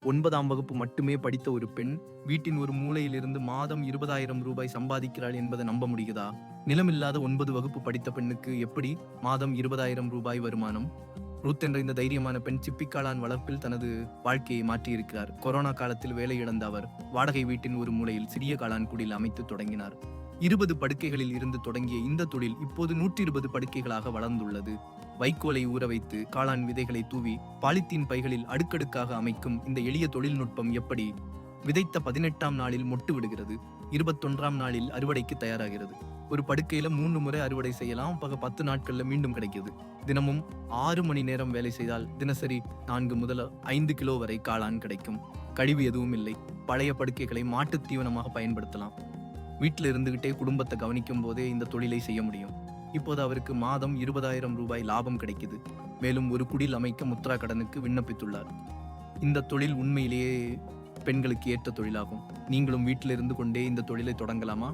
9ஆம் வகுப்பு மட்டுமே படித்த ஒரு பெண் வீட்டின் ஒரு மூலையிலிருந்து மாதம் 20,000 ரூபாய் சம்பாதிக்கிறாள் என்பதை நம்ப முடியுதா? நிலமில்லாத 9 வகுப்பு படித்த பெண்ணுக்கு எப்படி மாதம் 20,000 ரூபாய் வருமானம்? ரூத் என்ற இந்த தைரியமான பெண் சிப்பிக்காளான் வளர்ப்பில் தனது வாழ்க்கையை மாற்றியிருக்கிறார். கொரோனா காலத்தில் வேலை இழந்த அவர் வாடகை வீட்டின் ஒரு மூலையில் சிறிய காளான் குடில் அமைத்து தொடங்கினார். 20 படுக்கைகளில் இருந்து தொடங்கிய இந்த தொழில் இப்போது 120 படுக்கைகளாக வளர்ந்துள்ளது. வைக்கோலை ஊற வைத்து காளான் விதைகளை தூவி பாலித்தீன் பைகளில் அடுக்கடுக்காக அமைக்கும் இந்த எளிய தொழில்நுட்பம் எப்படி விதைத்த 18ஆம் நாளில் மொட்டு விடுகிறது, 21ஆம் நாளில் அறுவடைக்கு தயாராகிறது. ஒரு படுக்கையில 3 முறை அறுவடை செய்யலாம். 10 நாட்கள்ல மீண்டும் கிடைக்குது. தினமும் 6 மணி நேரம் வேலை செய்தால் தினசரி 4 முதல் 5 கிலோ வரை காளான் கிடைக்கும். கழிவு எதுவும் இல்லை. பழைய படுக்கைகளை மாட்டுத் தீவனமாக பயன்படுத்தலாம். வீட்டில் இருந்துகிட்டே குடும்பத்தை கவனிக்கும் போதே இந்த தொழிலை செய்ய முடியும். இப்போது அவருக்கு மாதம் 20,000 ரூபாய் லாபம் கிடைக்குது. மேலும் ஒரு குடில் அமைக்க முத்ரா கடனுக்கு விண்ணப்பித்துள்ளார். இந்த தொழில் உண்மையிலேயே பெண்களுக்கு ஏற்ற தொழிலாகும். நீங்களும் வீட்டில் இருந்து கொண்டே இந்த தொழிலை தொடங்கலாமா?